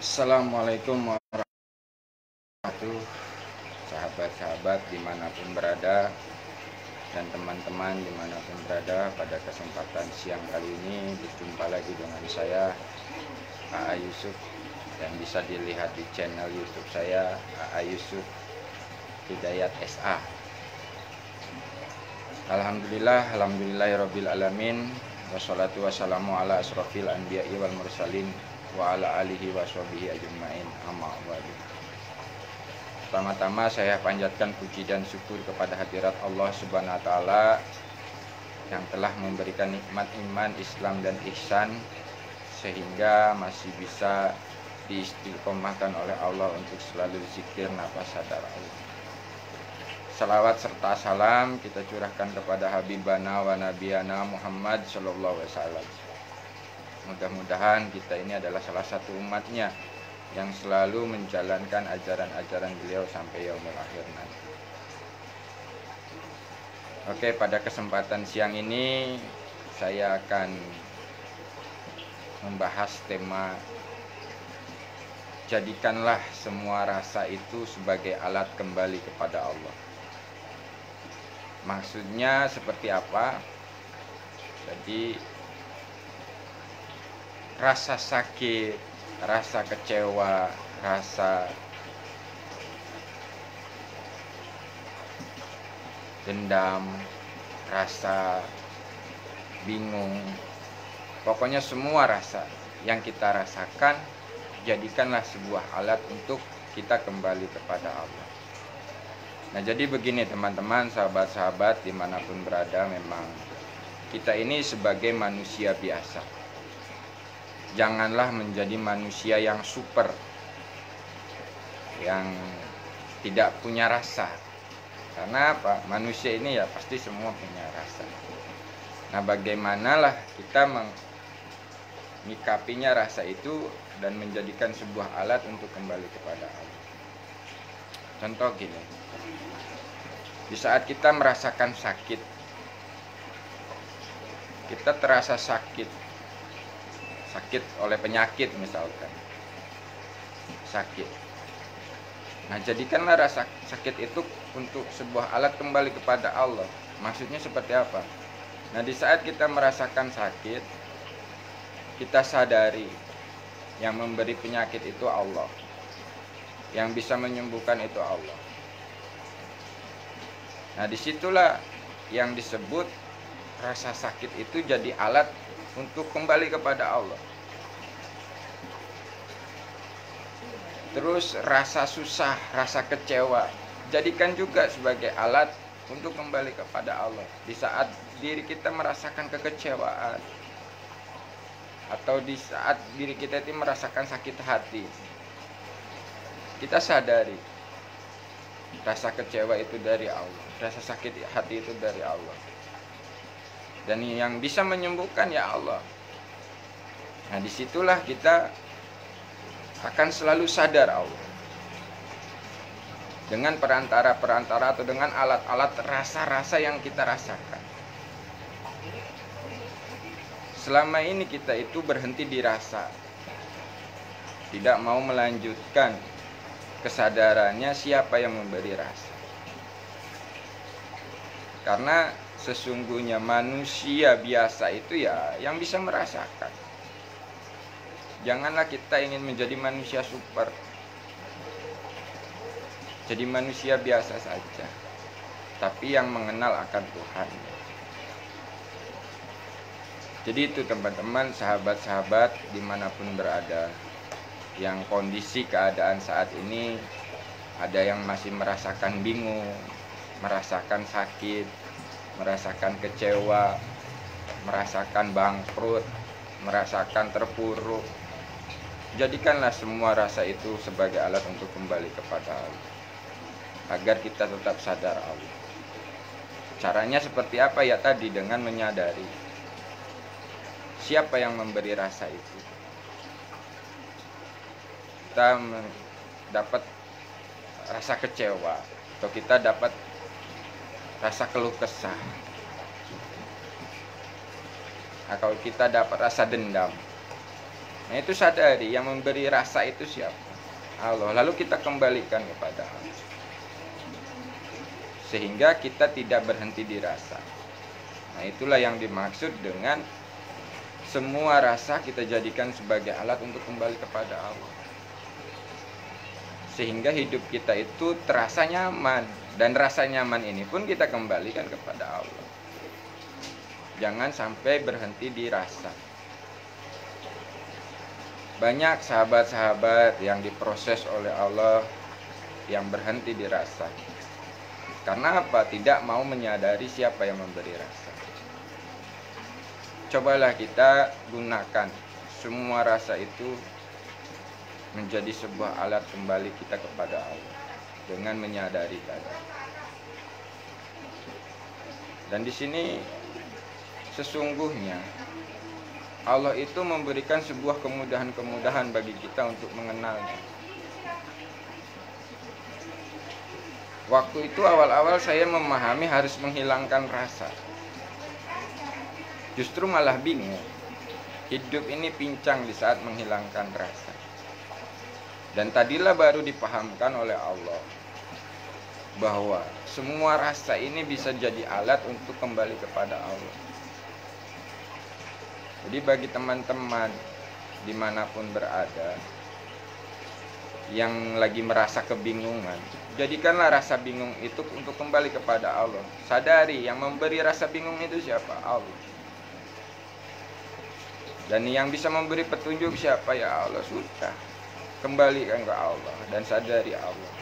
Assalamualaikum warahmatullahi wabarakatuh, sahabat-sahabat dimanapun berada dan teman-teman dimanapun berada. Pada kesempatan siang kali ini berjumpa lagi dengan saya AA Yusuf, dan bisa dilihat di channel YouTube saya AA Yusuf Hidayat SA. Alhamdulillahirabbil alamin, wassalatu wassalamu ala asrofil anbiya'i wal mursalin wa ala alihi wa sahbihi ajma'in, amma ba'du. Pertama-tama saya panjatkan puji dan syukur kepada hadirat Allah Subhanahu wa taala yang telah memberikan nikmat iman, Islam dan ihsan sehingga masih bisa diistiqomahkan oleh Allah untuk selalu zikir nafas sadar Allah. Salawat serta salam kita curahkan kepada Habibana wa Nabiyana Muhammad sallallahu alaihi wasallam. Mudah-mudahan kita ini adalah salah satu umatnya yang selalu menjalankan ajaran-ajaran beliau sampai yaumul akhir nanti. Oke, pada kesempatan siang ini saya akan membahas tema jadikanlah semua rasa itu sebagai alat kembali kepada Allah. Maksudnya seperti apa? Jadi rasa sakit, rasa kecewa, rasa dendam, rasa bingung, pokoknya semua rasa yang kita rasakan jadikanlah sebuah alat untuk kita kembali kepada Allah. Nah, jadi begini teman-teman, sahabat-sahabat dimanapun berada, memang kita ini sebagai manusia biasa, janganlah menjadi manusia yang super, yang tidak punya rasa. Karena apa? Manusia ini ya pasti semua punya rasa. Nah, bagaimanalah kita menyikapinya rasa itu dan menjadikan sebuah alat untuk kembali kepada Allah. Contoh gini, di saat kita merasakan sakit, kita terasa sakit oleh penyakit misalkan, sakit. Nah, jadikanlah rasa sakit itu untuk sebuah alat kembali kepada Allah. Maksudnya seperti apa? Nah, di saat kita merasakan sakit, kita sadari yang memberi penyakit itu Allah, yang bisa menyembuhkan itu Allah. Nah, disitulah yang disebut rasa sakit itu jadi alat untuk kembali kepada Allah. Terus rasa susah, rasa kecewa, jadikan juga sebagai alat untuk kembali kepada Allah. Di saat diri kita merasakan kekecewaan, atau di saat diri kita itu merasakan sakit hati, kita sadari rasa kecewa itu dari Allah, rasa sakit hati itu dari Allah, dan yang bisa menyembuhkan ya Allah. Nah, disitulah kita akan selalu sadar Allah dengan perantara atau dengan alat-alat rasa-rasa yang kita rasakan. Selama ini kita itu berhenti di rasa, tidak mau melanjutkan kesadarannya siapa yang memberi rasa. Karena sesungguhnya manusia biasa itu ya yang bisa merasakan. Janganlah kita ingin menjadi manusia super, jadi manusia biasa saja, tapi yang mengenal akan Tuhan. Jadi itu teman-teman, sahabat-sahabat dimanapun berada, yang kondisi keadaan saat ini ada yang masih merasakan bingung, merasakan sakit, merasakan kecewa, merasakan bangkrut, merasakan terpuruk. Jadikanlah semua rasa itu sebagai alat untuk kembali kepada Allah, agar kita tetap sadar Allah. Caranya seperti apa? Ya tadi, dengan menyadari siapa yang memberi rasa itu. Kita dapat rasa kecewa, atau kita dapat rasa keluh kesah, atau kita dapat rasa dendam. Nah itu sadari, yang memberi rasa itu siapa? Allah. Lalu kita kembalikan kepada Allah, sehingga kita tidak berhenti di rasa. Nah itulah yang dimaksud dengan semua rasa kita jadikan sebagai alat untuk kembali kepada Allah, sehingga hidup kita itu terasa nyaman. Dan rasa nyaman ini pun kita kembalikan kepada Allah. Jangan sampai berhenti di rasa. Banyak sahabat-sahabat yang diproses oleh Allah yang berhenti di rasa. Karena apa? Tidak mau menyadari siapa yang memberi rasa. Cobalah kita gunakan semua rasa itu menjadi sebuah alat kembali kita kepada Allah dengan menyadari tadi. Dan di sini sesungguhnya Allah itu memberikan sebuah kemudahan-kemudahan bagi kita untuk mengenalnya. Waktu itu awal-awal saya memahami harus menghilangkan rasa. Justru malah bingung. Hidup ini pincang di saat menghilangkan rasa. Dan tadilah baru dipahamkan oleh Allah bahwa semua rasa ini bisa jadi alat untuk kembali kepada Allah. Jadi bagi teman-teman dimanapun berada yang lagi merasa kebingungan, jadikanlah rasa bingung itu untuk kembali kepada Allah. Sadari yang memberi rasa bingung itu siapa? Allah. Dan yang bisa memberi petunjuk siapa? Ya Allah. Sudah, kembalikan ke Allah dan sadari Allah.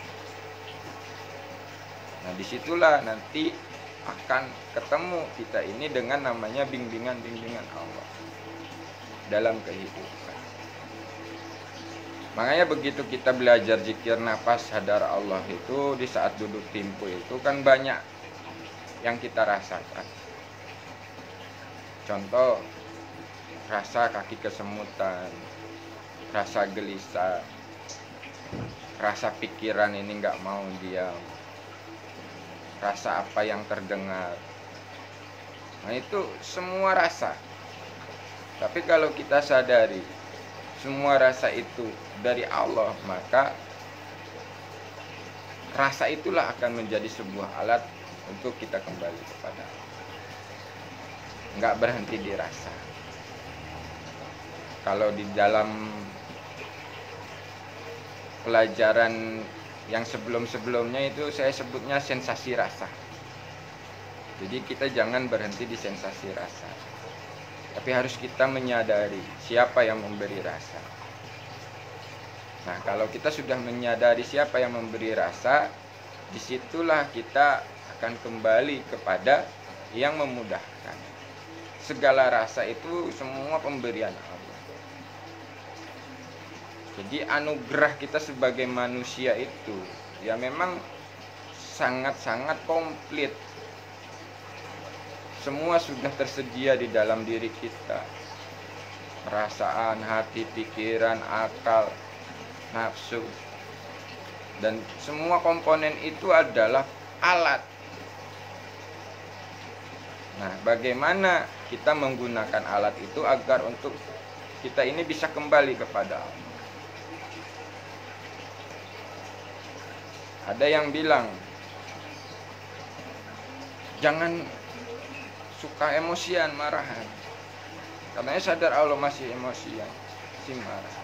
Nah disitulah nanti akan ketemu kita ini dengan namanya bimbingan-bimbingan Allah dalam kehidupan. Makanya begitu kita belajar zikir nafas sadar Allah itu, di saat duduk timpu itu kan banyak yang kita rasakan. Contoh, rasa kaki kesemutan, rasa gelisah, rasa pikiran ini nggak mau diam, rasa apa yang terdengar. Nah itu semua rasa. Tapi kalau kita sadari semua rasa itu dari Allah, maka rasa itulah akan menjadi sebuah alat untuk kita kembali kepada Allah. Nggak berhenti di rasa. Kalau di dalam pelajaran yang sebelum-sebelumnya itu saya sebutnya sensasi rasa. Jadi kita jangan berhenti di sensasi rasa, tapi harus kita menyadari siapa yang memberi rasa. Nah kalau kita sudah menyadari siapa yang memberi rasa, disitulah kita akan kembali kepada yang memudahkan. Segala rasa itu semua pemberian Allah. Jadi anugerah kita sebagai manusia itu ya memang sangat-sangat komplit. Semua sudah tersedia di dalam diri kita. Perasaan, hati, pikiran, akal, nafsu. Dan semua komponen itu adalah alat. Nah, bagaimana kita menggunakan alat itu agar untuk kita ini bisa kembali kepada Allah? Ada yang bilang, jangan suka emosian, marahan. Katanya sadar Allah masih emosian, masih marah.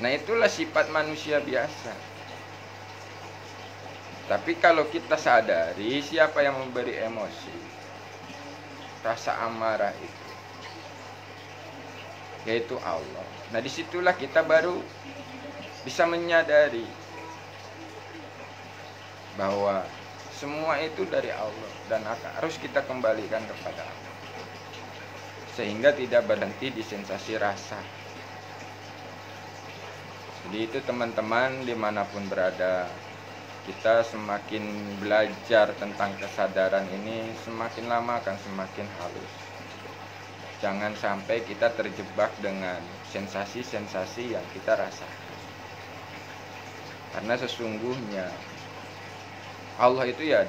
Nah itulah sifat manusia biasa. Tapi kalau kita sadari siapa yang memberi emosi, rasa amarah itu, yaitu Allah. Nah disitulah kita baru bisa menyadari bahwa semua itu dari Allah dan harus kita kembalikan kepada Allah, sehingga tidak berhenti di sensasi rasa. Jadi itu teman-teman dimanapun berada, kita semakin belajar tentang kesadaran ini, semakin lama akan semakin halus. Jangan sampai kita terjebak dengan sensasi-sensasi yang kita rasakan. Karena sesungguhnya Allah itu ya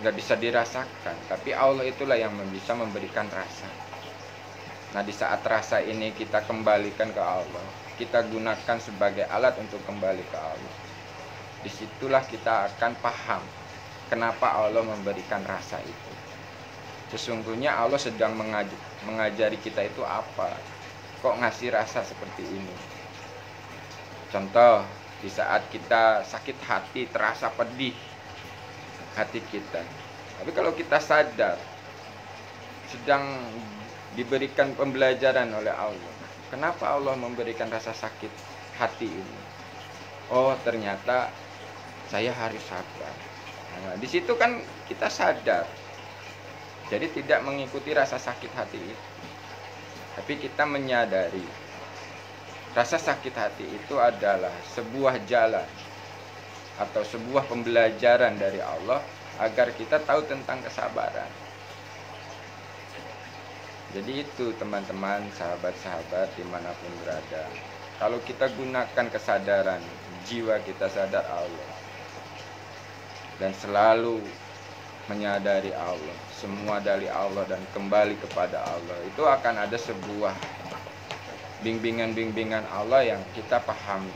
nggak bisa dirasakan, tapi Allah itulah yang bisa memberikan rasa. Nah, di saat rasa ini kita kembalikan ke Allah, kita gunakan sebagai alat untuk kembali ke Allah, disitulah kita akan paham kenapa Allah memberikan rasa itu. Sesungguhnya Allah sedang mengajari kita itu apa, kok ngasih rasa seperti ini. Contoh, di saat kita sakit hati, terasa pedih hati kita, tapi kalau kita sadar sedang diberikan pembelajaran oleh Allah, kenapa Allah memberikan rasa sakit hati ini? Oh, ternyata saya harus sabar. Nah, di situ kan kita sadar. Jadi tidak mengikuti rasa sakit hati itu, tapi kita menyadari rasa sakit hati itu adalah sebuah jalan atau sebuah pembelajaran dari Allah agar kita tahu tentang kesabaran. Jadi itu teman-teman, sahabat-sahabat dimanapun berada, kalau kita gunakan kesadaran jiwa kita sadar Allah dan selalu menyadari Allah, semua dari Allah dan kembali kepada Allah, itu akan ada sebuah bimbingan-bimbingan Allah yang kita pahami.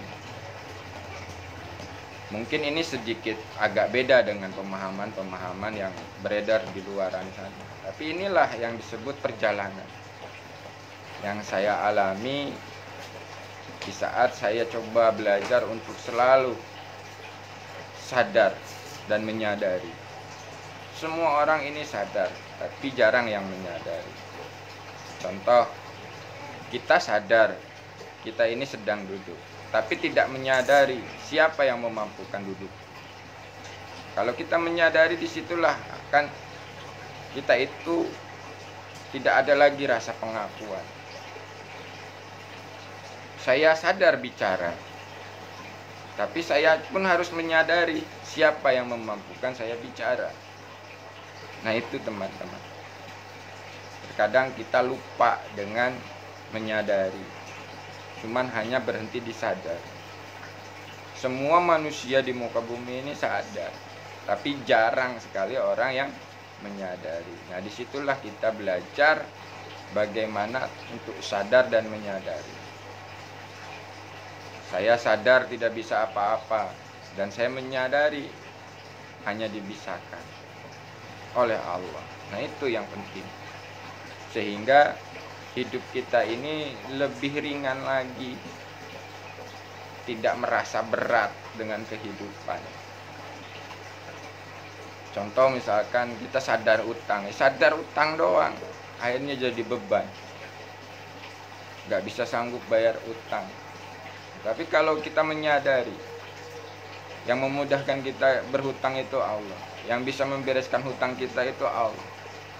Mungkin ini sedikit agak beda dengan pemahaman-pemahaman yang beredar di luaran sana, tapi inilah yang disebut perjalanan yang saya alami di saat saya coba belajar untuk selalu sadar dan menyadari. Semua orang ini sadar, tapi jarang yang menyadari. Contoh, kita sadar kita ini sedang duduk, tapi tidak menyadari siapa yang memampukan duduk. Kalau kita menyadari, disitulah akan kita itu tidak ada lagi rasa pengakuan. Saya sadar bicara, tapi saya pun harus menyadari siapa yang memampukan saya bicara. Nah itu teman-teman, terkadang kita lupa dengan menyadari, cuman hanya berhenti di sadar. Semua manusia di muka bumi ini sadar, tapi jarang sekali orang yang menyadari. Nah disitulah kita belajar bagaimana untuk sadar dan menyadari. Saya sadar tidak bisa apa-apa, dan saya menyadari hanya dibisakan oleh Allah. Nah itu yang penting, sehingga hidup kita ini lebih ringan lagi, tidak merasa berat dengan kehidupan. Contoh misalkan kita sadar utang doang, akhirnya jadi beban, gak bisa sanggup bayar utang. Tapi kalau kita menyadari yang memudahkan kita berhutang itu Allah, yang bisa membereskan hutang kita itu Allah,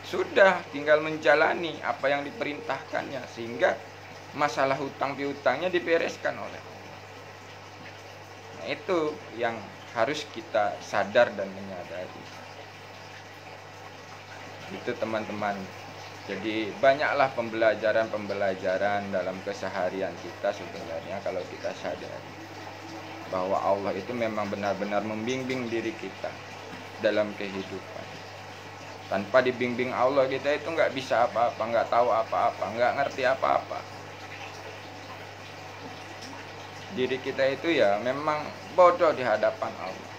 sudah tinggal menjalani apa yang diperintahkannya, sehingga masalah hutang piutangnya dibereskan oleh Allah. Nah itu yang harus kita sadar dan menyadari. Itu teman-teman. Jadi banyaklah pembelajaran dalam keseharian kita sebenarnya kalau kita sadari bahwa Allah itu memang benar-benar membimbing diri kita dalam kehidupan. Tanpa dibimbing Allah kita itu nggak bisa apa-apa, nggak tahu apa-apa, nggak ngerti apa-apa. Diri kita itu ya memang bodoh di hadapan Allah.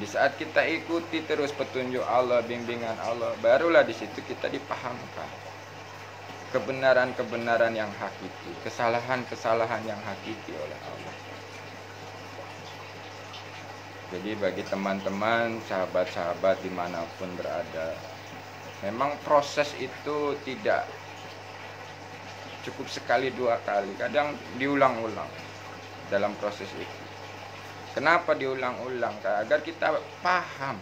Di saat kita ikuti terus petunjuk Allah, bimbingan Allah, barulah di situ kita dipahamkan kebenaran-kebenaran yang hakiki, kesalahan-kesalahan yang hakiki oleh Allah. Jadi bagi teman-teman, sahabat-sahabat dimanapun berada, memang proses itu tidak cukup sekali dua kali, kadang diulang-ulang dalam proses itu. Kenapa diulang-ulang? Agar kita paham.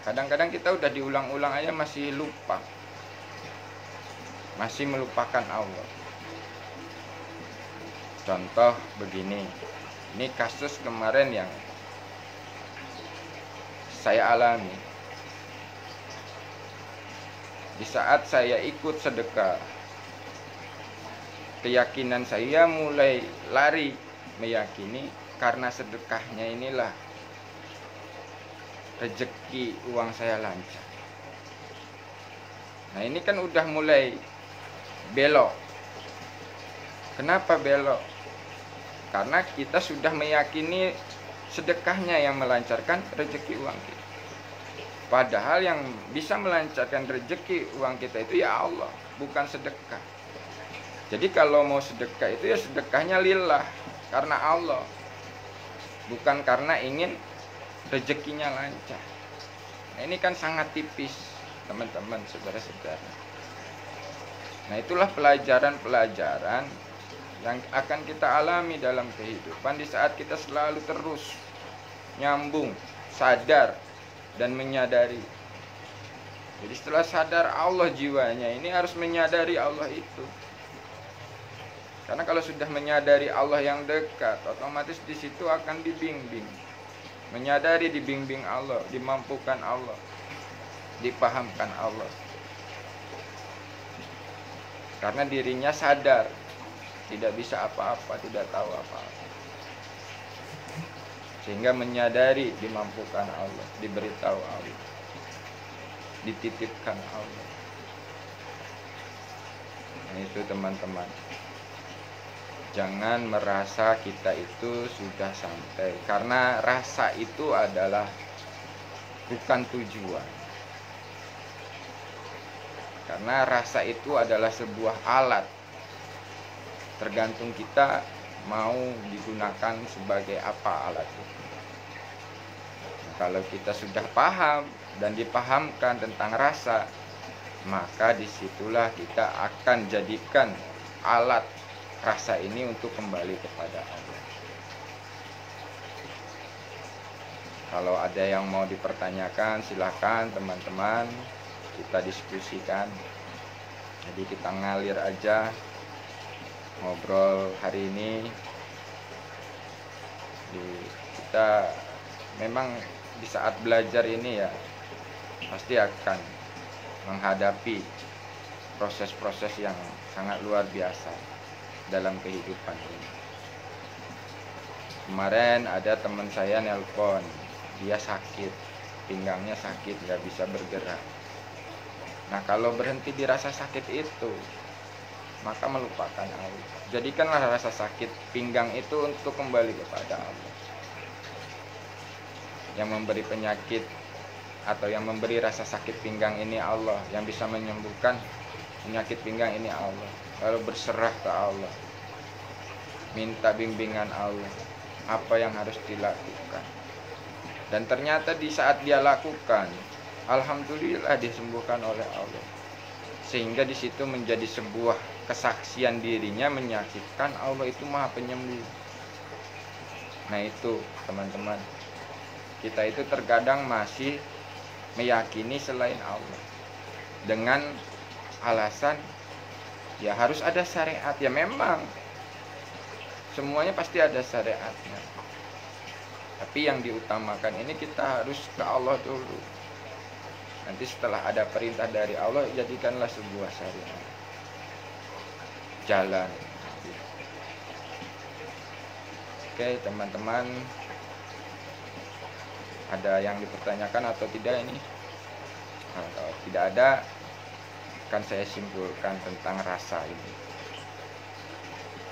Kadang-kadang kita udah diulang-ulang aja masih lupa, masih melupakan Allah. Contoh begini, ini kasus kemarin yang saya alami. Di saat saya ikut sedekah, keyakinan saya mulai lari, meyakini karena sedekahnya inilah rezeki uang saya lancar. Nah ini kan udah mulai belok. Kenapa belok? Karena kita sudah meyakini sedekahnya yang melancarkan rezeki uang kita. Padahal yang bisa melancarkan rezeki uang kita itu ya Allah, bukan sedekah. Jadi kalau mau sedekah itu ya sedekahnya lillah, karena Allah, bukan karena ingin rezekinya lancar. Nah ini kan sangat tipis teman-teman, saudara-saudara. Nah itulah pelajaran-pelajaran yang akan kita alami dalam kehidupan di saat kita selalu terus nyambung, sadar, dan menyadari. Jadi setelah sadar Allah jiwanya ini harus menyadari Allah itu. Karena kalau sudah menyadari Allah yang dekat, otomatis di situ akan dibimbing. Menyadari dibimbing Allah, dimampukan Allah, dipahamkan Allah. Karena dirinya sadar, tidak bisa apa-apa, tidak tahu apa-apa. Sehingga menyadari dimampukan Allah, diberitahu Allah, dititipkan Allah. Nah itu teman-teman, jangan merasa kita itu sudah sampai, karena rasa itu adalah bukan tujuan. Karena rasa itu adalah sebuah alat, tergantung kita mau digunakan sebagai apa alat itu. Nah, kalau kita sudah paham dan dipahamkan tentang rasa, maka disitulah kita akan jadikan alat rasa ini untuk kembali kepada Allah. Kalau ada yang mau dipertanyakan, silahkan teman-teman, kita diskusikan. Jadi kita ngalir aja ngobrol hari ini. Kita memang di saat belajar ini ya pasti akan menghadapi proses-proses yang sangat luar biasa dalam kehidupan ini. Kemarin ada teman saya nelpon, dia sakit, pinggangnya sakit, nggak bisa bergerak. Nah kalau berhenti di rasa sakit itu, maka melupakan Allah. Jadikanlah rasa sakit pinggang itu untuk kembali kepada Allah. Yang memberi penyakit atau yang memberi rasa sakit pinggang ini Allah. Yang bisa menyembuhkan penyakit pinggang ini Allah. Lalu berserah ke Allah, minta bimbingan Allah, apa yang harus dilakukan. Dan ternyata di saat dia lakukan, alhamdulillah disembuhkan oleh Allah. Sehingga di situ menjadi sebuah kesaksian dirinya menyaksikan Allah itu Maha Penyembuh. Nah itu teman-teman, kita itu terkadang masih meyakini selain Allah dengan alasan ya harus ada syariat. Ya memang semuanya pasti ada syariatnya, tapi yang diutamakan ini kita harus ke Allah dulu. Nanti setelah ada perintah dari Allah, jadikanlah sebuah syariat, jalan. Oke teman-teman, ada yang dipertanyakan atau tidak ini? Kalau tidak ada, akan saya simpulkan tentang rasa ini.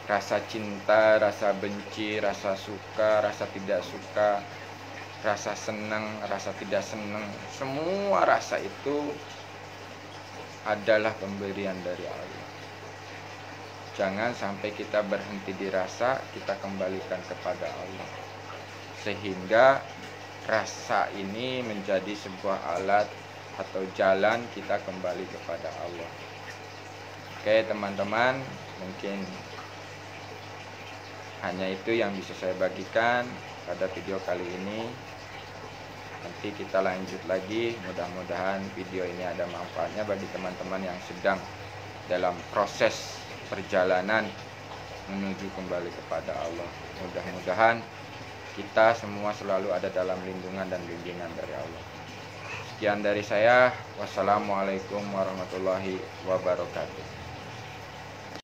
Rasa cinta, rasa benci, rasa suka, rasa tidak suka, rasa senang, rasa tidak senang, semua rasa itu adalah pemberian dari Allah. Jangan sampai kita berhenti di rasa, kita kembalikan kepada Allah, sehingga rasa ini menjadi sebuah alat atau jalan kita kembali kepada Allah. Oke teman-teman, mungkin hanya itu yang bisa saya bagikan pada video kali ini. Nanti kita lanjut lagi, mudah-mudahan video ini ada manfaatnya bagi teman-teman yang sedang dalam proses perjalanan menuju kembali kepada Allah. Mudah-mudahan kita semua selalu ada dalam lindungan dan bimbingan dari Allah. Sekian dari saya. Wassalamualaikum warahmatullahi wabarakatuh.